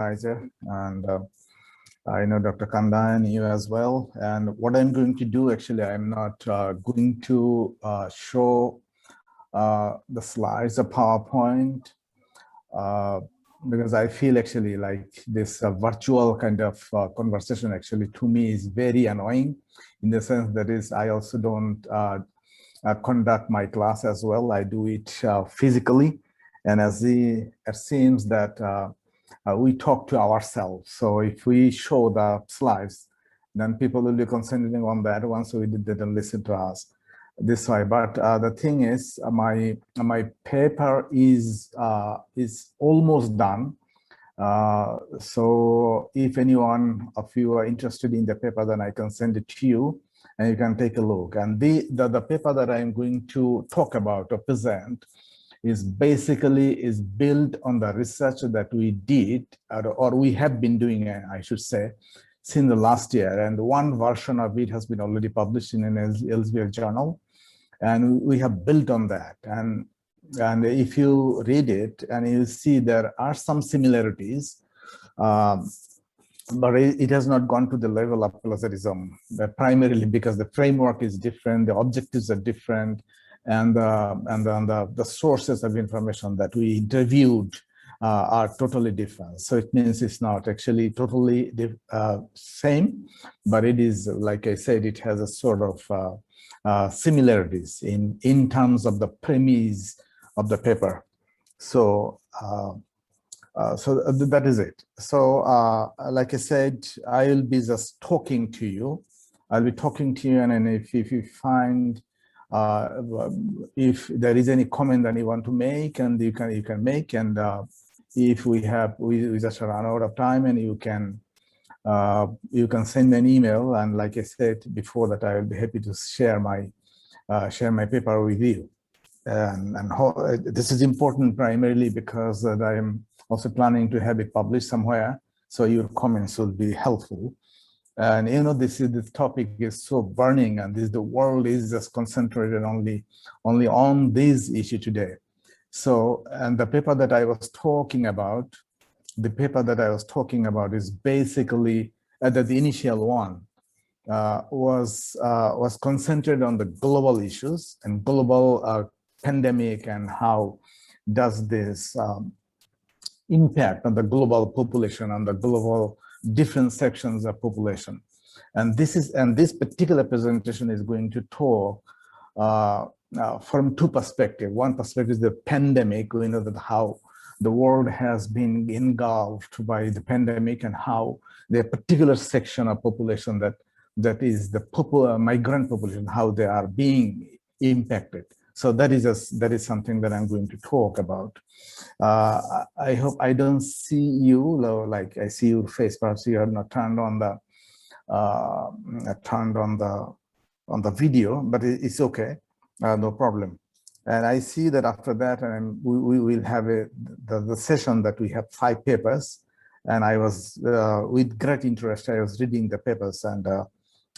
and I know Dr. Kanda and you as well. And what I'm going to do, actually, I'm not going to show the slides of PowerPoint because I feel actually like this virtual kind of conversation actually to me is very annoying, in the sense that is I also don't conduct my class as well. I do it physically, and it seems that we talk to ourselves. So if we show the slides, then people will be concentrating on that one, so they don't listen to us this way. But the thing is, my paper is almost done. So if anyone of you are interested in the paper, then I can send it to you and you can take a look. And the paper that I'm going to talk about or present is basically built on the research that we did, or we have been doing, I should say, since the last year. And one version of it has been already published in an Elsevier journal. And we have built on that. And if you read it, and you see there are some similarities, but it has not gone to the level of plagiarism, primarily because the framework is different, the objectives are different, and the sources of information that we interviewed are totally different. So it means it's not actually totally same, but it is, like I said, it has a sort of similarities in terms of the premise of the paper. So that is it. So like I said, I will be just talking to you. I'll be talking to you, and if you find if there is any comment that you want to make, and you can make, and if we just run out of time, and you can send me an email, and like I said before, that I will be happy to share my paper with you. And this is important primarily because that I am also planning to have it published somewhere, so your comments will be helpful. And you know, this topic is so burning, and the world is just concentrated only on this issue today. So, and the paper that I was talking about, is basically the initial one was concentrated on the global issues and global pandemic, and how does this impact on the global population, on the global different sections of population. And this particular presentation is going to talk from two perspectives. One perspective is the pandemic, we know that how the world has been engulfed by the pandemic, and how the particular section of population that is the migrant population, how they are being impacted. So that is something that I'm going to talk about. I hope I don't see you, like I see your face, perhaps you are not turned on the video, but it's okay, no problem. And I see that after that, and we will have the session that we have 5 papers, and I was with great interest, I was reading the papers, and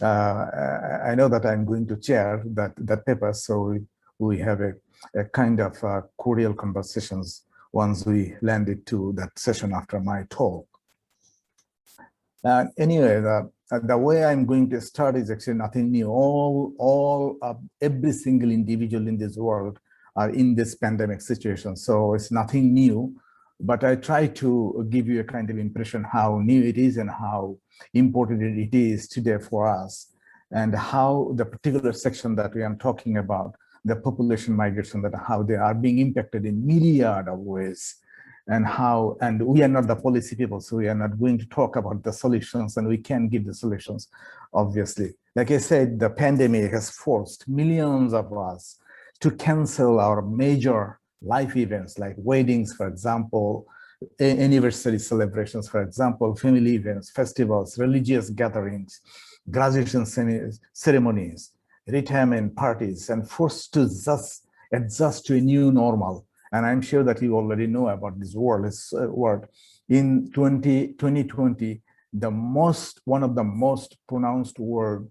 I know that I'm going to chair that paper, so we have a kind of cordial conversations once we landed to that session after my talk. Anyway, the way I'm going to start is actually nothing new. Every single individual in this world are in this pandemic situation, so it's nothing new. But I try to give you a kind of impression how new it is and how important it is today for us, and how the particular section that we are talking about, the population migration, that how they are being impacted in myriad of ways, and we are not the policy people, so we are not going to talk about the solutions, and we can give the solutions, obviously. Like I said, the pandemic has forced millions of us to cancel our major life events, like weddings, for example, anniversary celebrations, for example, family events, festivals, religious gatherings, graduation ceremonies, retirement parties, and forced to just adjust to a new normal. And I'm sure that you already know about this word. In 2020, one of the most pronounced word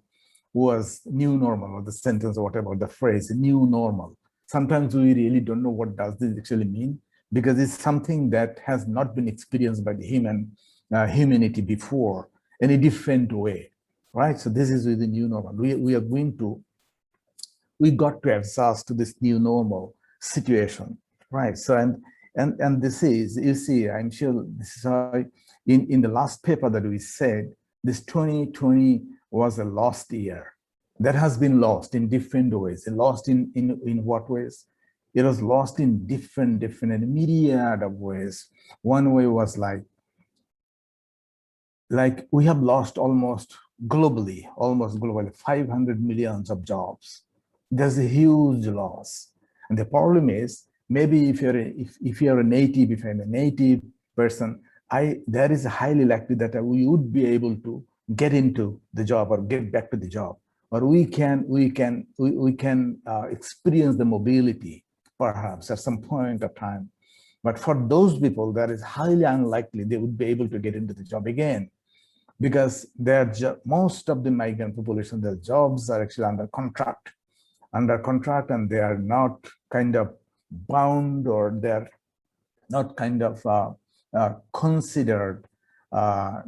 was new normal, or the sentence, or whatever, the phrase new normal. Sometimes we really don't know what does this actually mean, because it's something that has not been experienced by the humanity before in a different way, right? So this is the new normal. We got to adjust to this new normal situation, right? So and this is, you see, I'm sure this is how in the last paper that we said, this 2020 was a lost year. That has been lost in different ways. And lost in what ways? It was lost in different myriad of ways. One way was like we have lost almost globally 500 millions of jobs. There's a huge loss. And the problem is, maybe if you're a native person, there is highly likely that we would be able to get into the job or get back to the job, or we can experience the mobility perhaps at some point of time. But for those people, that is highly unlikely they would be able to get into the job again, because most of the migrant population, their jobs are actually under contract, and they are not kind of bound, or they're not kind of considered by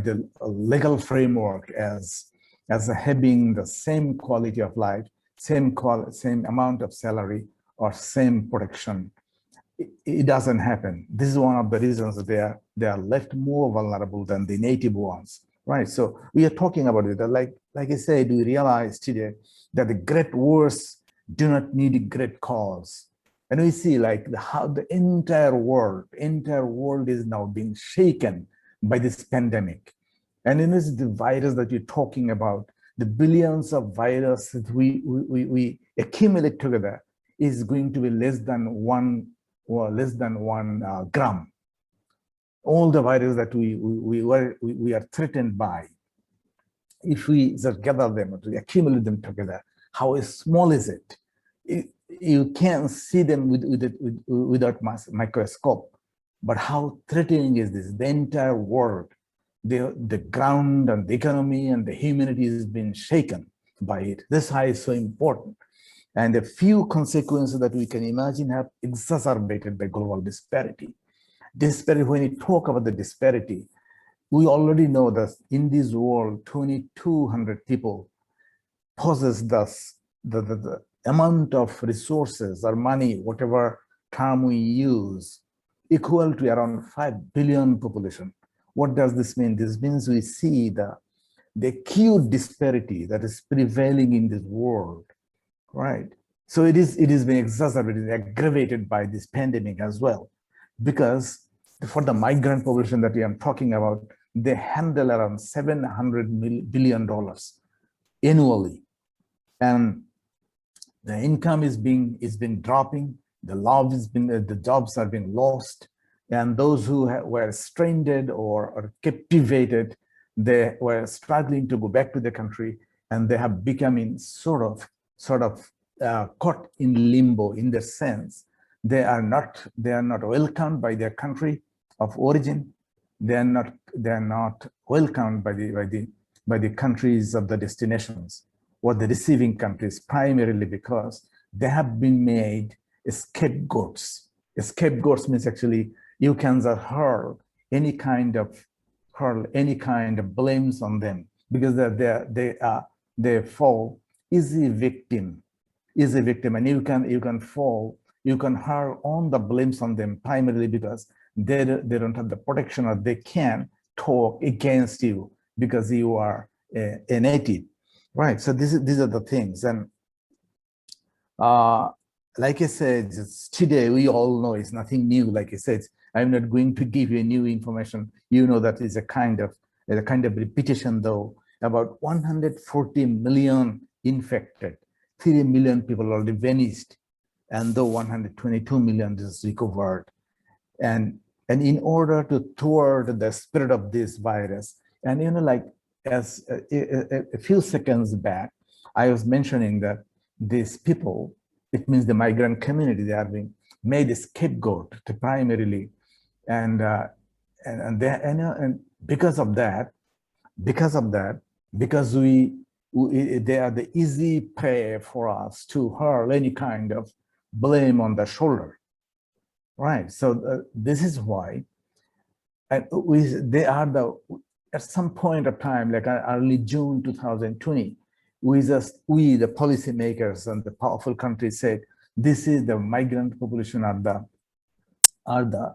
the legal framework as having the same quality of life, same amount of salary, or same protection. It doesn't happen. This is one of the reasons that they are left more vulnerable than the native ones, right? So we are talking about it. Like I said, we realize today that the great wars do not need a great cause. And we see like how the entire world is now being shaken by this pandemic. And in this, the virus that you're talking about, the billions of viruses that we accumulate together is going to be less than one gram. All the viruses that we are threatened by, if we just gather them, or accumulate them together, how small is it? You can't see them without microscope. But how threatening is this? The entire world, the ground and the economy and the humanity has been shaken by it. This is why it's so important. And a few consequences that we can imagine have exacerbated by global disparity. When you talk about the disparity, we already know that in this world, 2,200 people possess the amount of resources or money, whatever term we use, equal to around 5 billion population. What does this mean? This means we see the acute disparity that is prevailing in this world. Right. So it is being exacerbated, aggravated by this pandemic as well, because for the migrant population that we are talking about, they handle around $700 billion annually, and the income is being dropping. The jobs are being lost, and those who were stranded or captivated, they were struggling to go back to the country, and they have become in sort of caught in limbo, in the sense they are not welcomed by their country of origin. They are not welcomed by the countries of the destinations or the receiving countries, primarily because they have been made scapegoats. Scapegoats means actually you can hurl any kind of blames on them, because they fall easy victim, and you can hurl on the blames on them primarily because they don't have the protection, or they can talk against you because you are a native, right? So these are the things. And like I said, today we all know it's nothing new. Like I said, I'm not going to give you new information. You know that is a kind of repetition, though. About 140 million infected, 3 million people already vanished, and though 122 million is recovered. And in order to thwart the spread of this virus, and like as a few seconds back, I was mentioning that these people, it means the migrant community, they are being made a scapegoat to primarily, and because of that, because they are the easy prey for us to hurl any kind of blame on the shoulder. right? So this is why, and they are at some point of time, like early June 2020, we the policymakers and the powerful countries said, this is the migrant population are the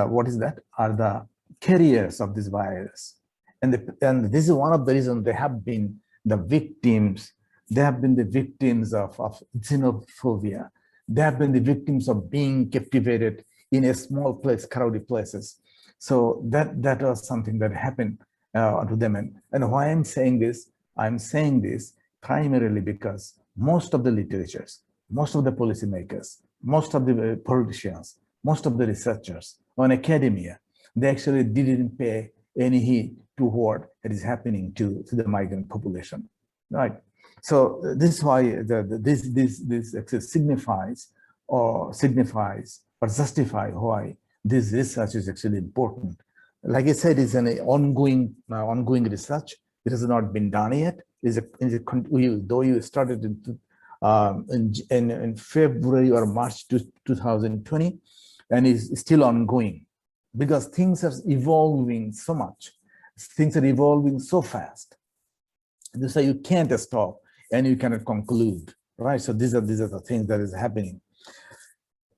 what is that? Are the carriers of this virus. And this is one of the reasons they have been the victims. They have been the victims of xenophobia. They have been the victims of being captivated in a small place, crowded places. So that was something that happened to them. And why I'm saying this primarily because most of the literatures, most of the policymakers, most of the politicians, most of the researchers on academia, they actually didn't pay any heed to what is happening to the migrant population, right? So this is why this actually signifies or justify why this research is actually important. Like I said, it's an ongoing research. It has not been done yet. Though you started in February or March 2020, and is still ongoing because things are evolving so much. Things are evolving so fast. So you can't stop and you cannot conclude, right? So these are the things that is happening.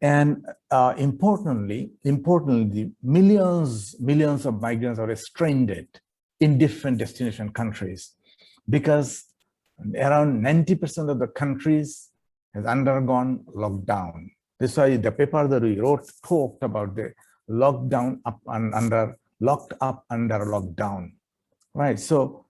And importantly, millions of migrants are stranded in different destination countries because around 90% of the countries has undergone lockdown. This is why the paper that we wrote talked about the locked up under lockdown, right? So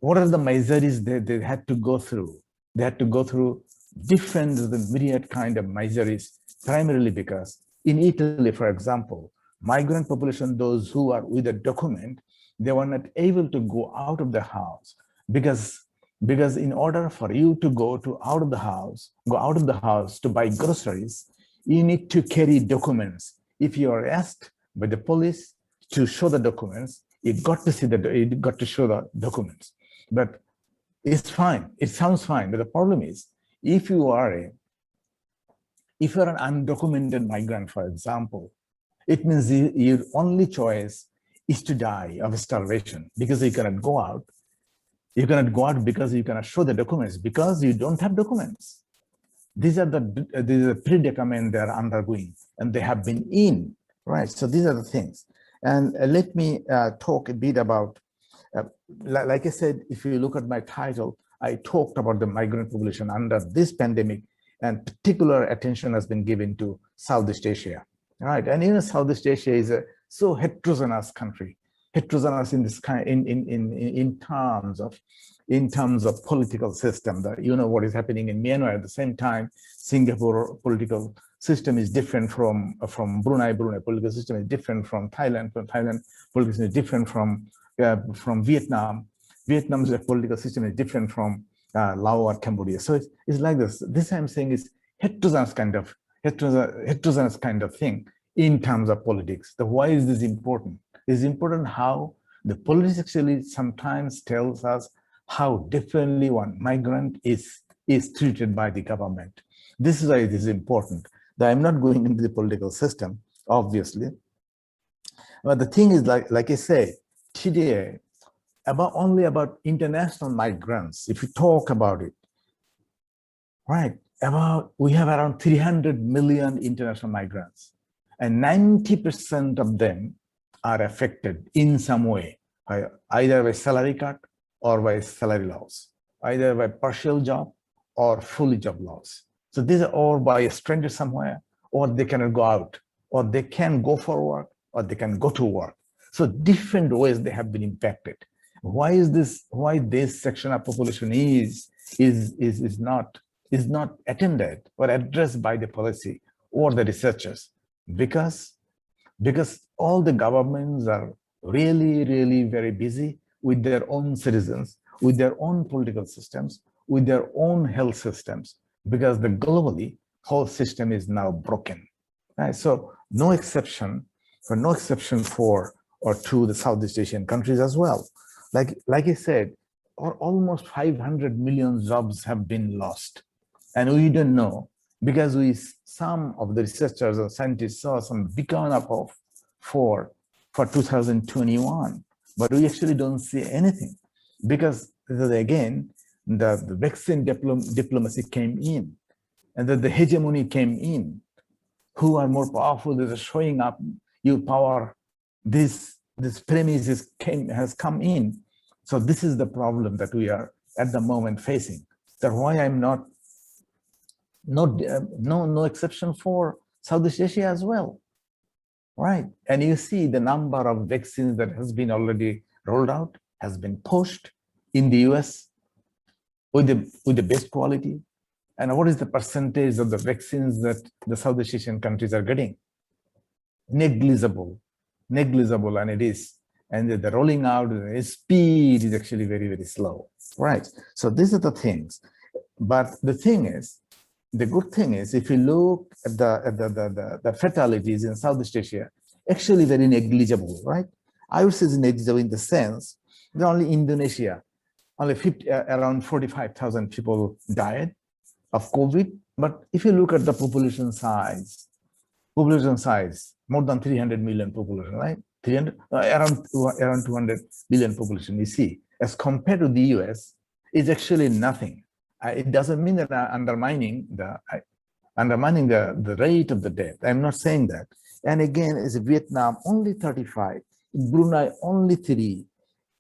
what are the miseries they had to go through? They had to go through the myriad kind of miseries, primarily because in Italy, for example, migrant population, those who are with a document, they were not able to go out of the house because in order for you to go out of the house to buy groceries, you need to carry documents. If you are asked by the police to show the documents, you got to show the documents. But it's fine. It sounds fine. But the problem is, if you are an undocumented migrant, for example, it means your only choice is to die of starvation because you cannot go out. You cannot go out because you cannot show the documents because you don't have documents. These are the predicament they are undergoing and they have been in, right? So these are the things. And let me talk a bit about, like I said, if you look at my title, I talked about the migrant population under this pandemic, and particular attention has been given to Southeast Asia, right? And Southeast Asia is a so heterogeneous country, heterogeneous in this kind in terms of political system. What is happening in Myanmar at the same time. Singapore political system is different from Brunei. Brunei political system is different from Thailand. Thailand political system is different from Vietnam. Vietnam's political system is different from Laos or Cambodia. So it's like this. This I'm saying is heterogeneous kind of thing in terms of politics. Why is this important? It's important how the politics actually sometimes tells us how differently one migrant is treated by the government. This is why it is important. That I'm not going into the political system, obviously. But the thing is, like I say, today, only about international migrants, if you talk about it, right, we have around 300 million international migrants, and 90% of them are affected in some way, either by salary cut or by salary loss, either by partial job or fully job loss. So these are all by stranded somewhere, or they cannot go out, or they can go for work, or they can go to work. So different ways they have been impacted. Why this section of population is not attended or addressed by the policy or the researchers? Because all the governments are really, really very busy with their own citizens, with their own political systems, with their own health systems, because the globally whole system is now broken. Right? So no exception for or to the Southeast Asian countries as well. Like I said, almost 500 million jobs have been lost. And we don't know because some of the researchers and scientists saw some beacon up of for 2021, but we actually don't see anything because again, the vaccine diplomacy came in, and the hegemony came in. Who are more powerful is showing up. You power. This premise has come in. So this is the problem that we are at the moment facing. That's why I'm no exception for Southeast Asia as well, right? And you see the number of vaccines that has been already rolled out, has been pushed in the US with the best quality. And what is the percentage of the vaccines that the Southeast Asian countries are getting? Negligible, and it is. And the rolling out, the speed is actually very, very slow, right? So these are the things. But the thing is, the good thing is, if you look at the fatalities in Southeast Asia, actually very negligible, right? I would say it's negligible in the sense that only Indonesia, only around 45,000 people died of COVID. But if you look at the population size, more than 300 million population, right? Around 200 billion population, you see, as compared to the US, is actually nothing. It doesn't mean that I'm undermining the rate of the death. I'm not saying that. And again, is Vietnam only 35, Brunei only 3,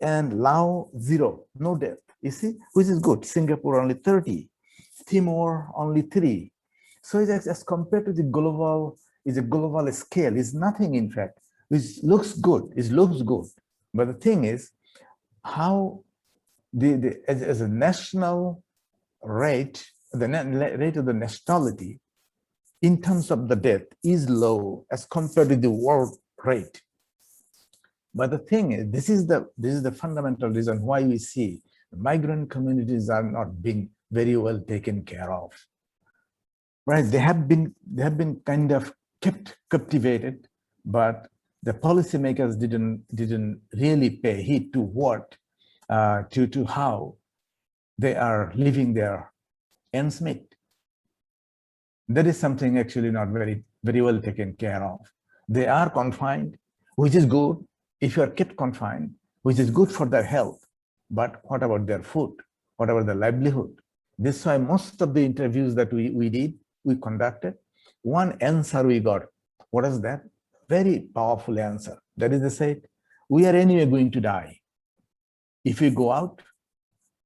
and Laos 0, no death. You see, which is good. Singapore only 30, Timor only 3. So it's as compared to the global, is a global scale. It's nothing, in fact. Which looks good. It looks good. But the thing is, how as a national rate, the rate of the nationality in terms of the death is low as compared to the world rate. But the thing is, this is the fundamental reason why we see migrant communities are not being very well taken care of. Right? They have been kind of kept captivated, but the policymakers didn't really pay heed to what to how they are living their ends meet. That is something actually not very well taken care of. They are confined, which is good. If you are kept confined, which is good for their health, but what about their food? What about their livelihood? This is why most of the interviews that we conducted, one answer we got. What is that? Very powerful answer. That is, they said, we are anyway going to die. If we go out,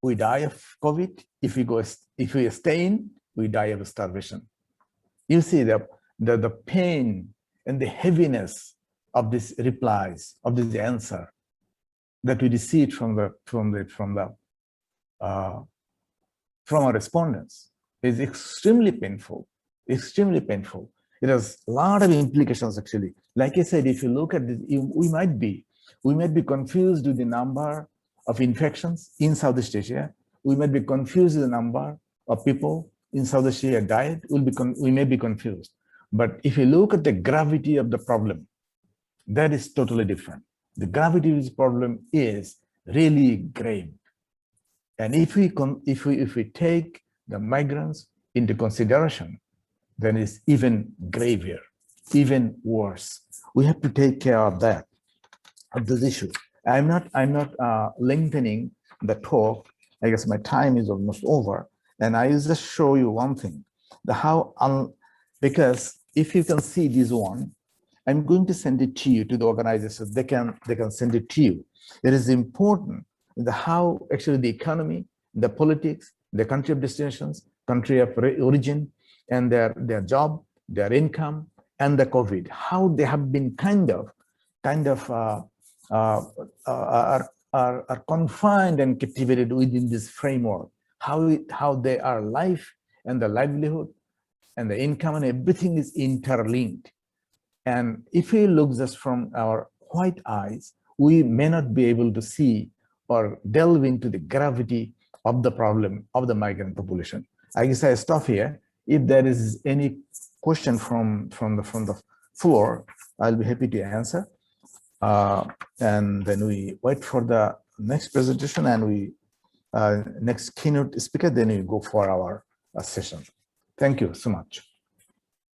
we die of COVID. If we stay in, we die of starvation. You see the pain and the heaviness of these replies, of this answer that we received from our respondents is extremely painful. Extremely painful. It has a lot of implications, actually. Like I said, if you look at this, we might be confused with the number of infections in Southeast Asia. We might be confused with the number of people in Southeast Asia died. We may be confused. But if you look at the gravity of the problem, that is totally different. The gravity of this problem is really grave. And if we take the migrants into consideration, then it's even graver, even worse. We have to take care of that, of this issue. I'm not lengthening the talk. I guess my time is almost over, and I will just show you one thing: because if you can see this one, I'm going to send it to you, to the organizers. They can send it to you. It is important how actually the economy, the politics, the country of destinations, country of origin, and their job, their income, and the COVID, how they have been are confined and captivated within this framework, how their life and the livelihood and the income and everything is interlinked. And if we look just from our white eyes, we may not be able to see or delve into the gravity of the problem of the migrant population. I guess I stop here. If there is any question from the floor, I'll be happy to answer. And then we wait for the next presentation and we next keynote speaker, then we go for our session. Thank you so much.